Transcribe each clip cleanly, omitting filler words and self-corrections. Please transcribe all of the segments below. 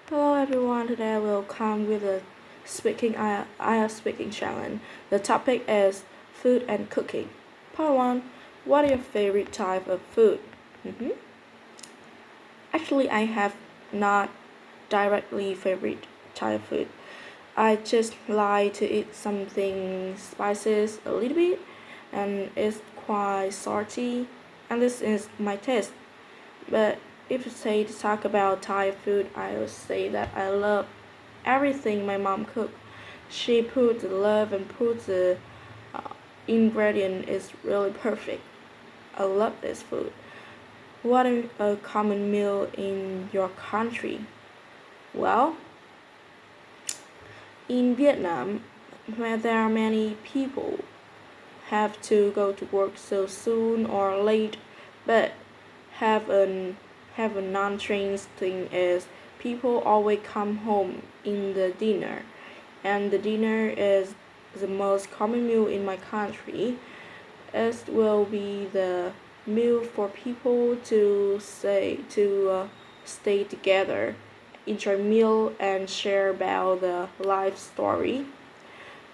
Hello everyone, today I will come with a speaking IELTS speaking challenge. The topic is food and cooking. Part 1. What are your favorite type of food? hmm Actually, I have not directly favorite type of food. I just like to eat something spices a little bit and it's quite salty and this is my taste. But if you say to talk about Thai food, I would say that I love everything my mom cooked. She put the love and put the uh, ingredient is really perfect. I love this food. What is a common meal in your country? Well, in Vietnam, where there are many people have to go to work so soon or late, but have an have a non-trained thing is people always come home in the dinner, and the dinner is the most common meal in my country. It will be the meal for people to stay together, enjoy meal and share about the life story.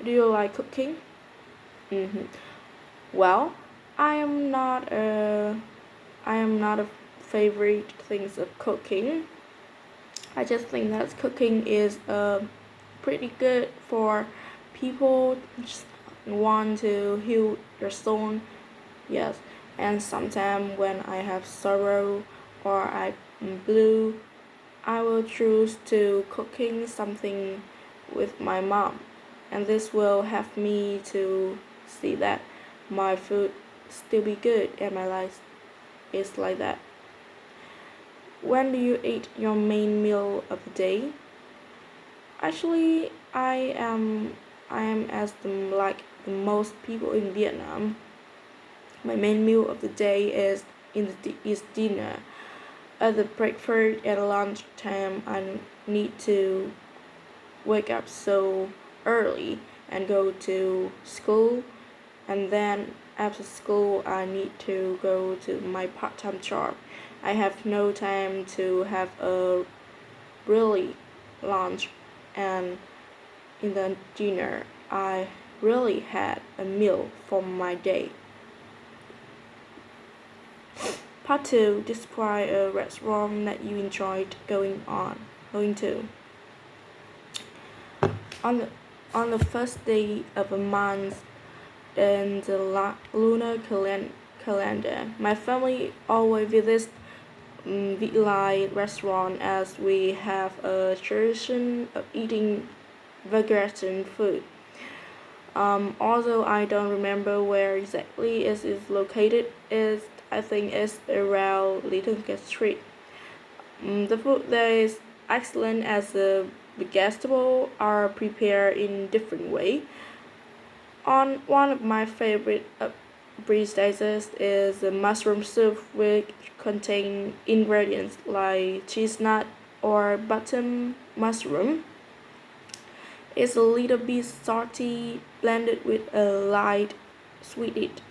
Do you like cooking? hmm Well, I am not a I am not a favorite things of cooking. I just think that cooking is pretty good for people just want to heal their soul. Yes, and sometimes when I have sorrow or I'm blue, I will choose to cooking something with my mom, and this will help me to see that my food still be good and my life is like that. When do you eat your main meal of the day? Actually, I am as the most people in Vietnam. My main meal of the day is dinner. At the breakfast and lunch time, I need to wake up so early and go to school, and then after school I need to go to my part-time job. I have no time to have a really lunch, and in the dinner I really had a meal for my day. Part 2. Describe a restaurant that you enjoyed going to. On the, on the first day of a month in the lunar calendar, my family always visits Vitlai restaurant as we have a tradition of eating vegetarian food. Although I don't remember where exactly it is located, is I think it's around Little Street. The food there is excellent as the vegetables are prepared in different way. On one of my favorite breed dishes is the mushroom soup, which contain ingredients like chestnut or button mushroom. It's a little bit salty, blended with a light sweet.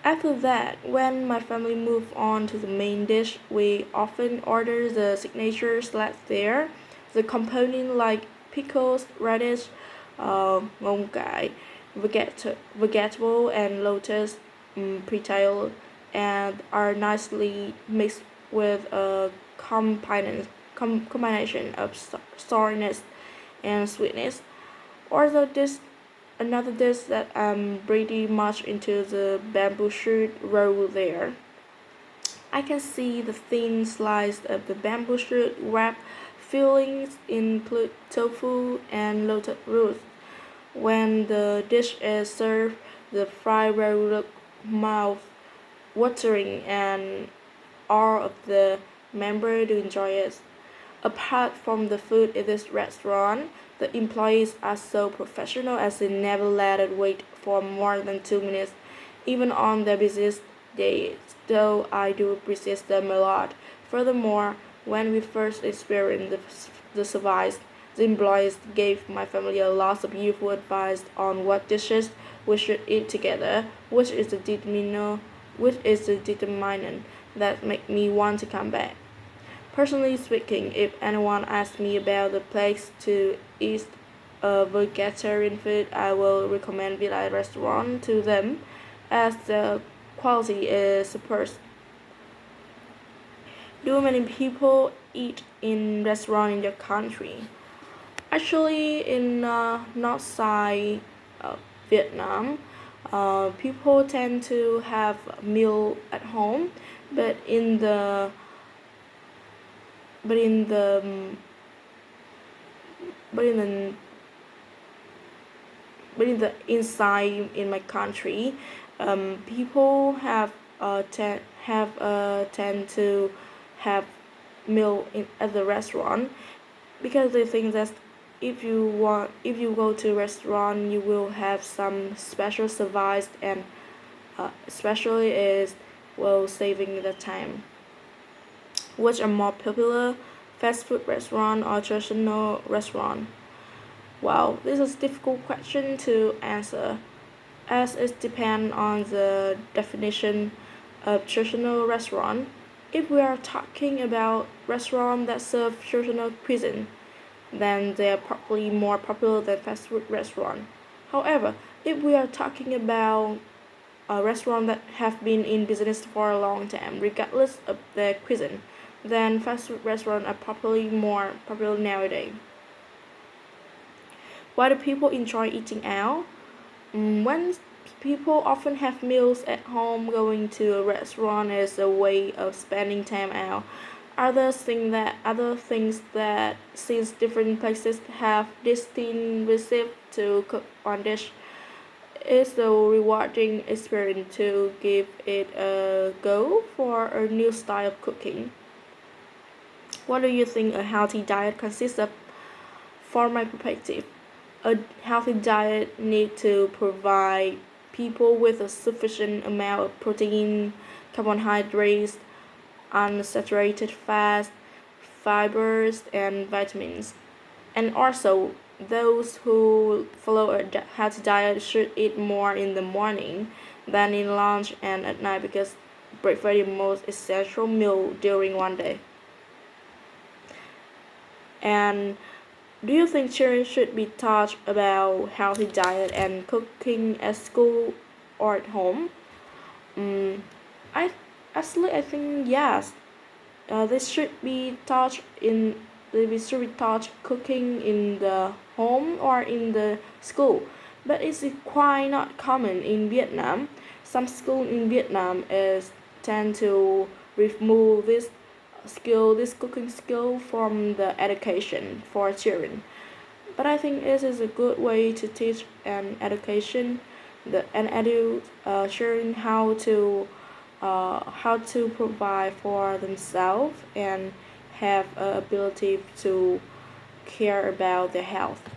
After that, when my family moved on to the main dish, we often order the signature salad there. The component like pickles, radish, ngông cải, vegetable, and lotus petal, and are nicely mixed with a combination of sourness and sweetness. Although this another dish that I'm pretty much into the bamboo shoot roll there. I can see the thin slice of the bamboo shoot wrap fillings include tofu and lotus roots. When the dish is served, the fried roll look mouth watering and all of the members do enjoy it. Apart from the food in this restaurant, the employees are so professional as they never let it wait for more than 2 minutes, even on their busiest days, though I do appreciate them a lot. Furthermore, when we first experienced the service, the employees gave my family a lot of useful advice on what dishes we should eat together, which is the determinant that make me want to come back. Personally speaking, if anyone asks me about the place to eat vegetarian food, I will recommend Villa Restaurant to them as the quality is superb. Do many people eat in restaurant in your country? Actually, in north side Vietnam, people tend to have a meal at home, but in the but in the but in the but in the inside in my country, people tend to have meal at the restaurant because they think that if you go to a restaurant you will have some special service and especially is well saving the time. Which are more popular, fast food restaurant or traditional restaurant? Wow, this is a difficult question to answer as it depends on the definition of traditional restaurant. If we are talking about restaurants that serve traditional cuisine, then they are probably more popular than fast food restaurants. However, if we are talking about a restaurant that have been in business for a long time, regardless of their cuisine, then fast food restaurants are probably more popular nowadays. Why do people enjoy eating out? When people often have meals at home, going to a restaurant is a way of spending time out. Other things that since different places have distinct recipe to cook one dish, it's a rewarding experience to give it a go for a new style of cooking. What do you think a healthy diet consists of? From my perspective, a healthy diet needs to provide people with a sufficient amount of protein, carbohydrates, unsaturated fats, fibers, and vitamins. And also, those who follow a healthy diet should eat more in the morning than in lunch and at night because breakfast is the most essential meal during one day. And do you think children should be taught about healthy diet and cooking at school or at home? Mm, I I think yes. This should be taught in they should be taught cooking in the home or in the school, but it's quite not common in Vietnam. Some school in Vietnam is tend to remove this cooking skill from the education for children. But I think this is a good way to teach an education an adult children how to provide for themselves and have ability to care about their health.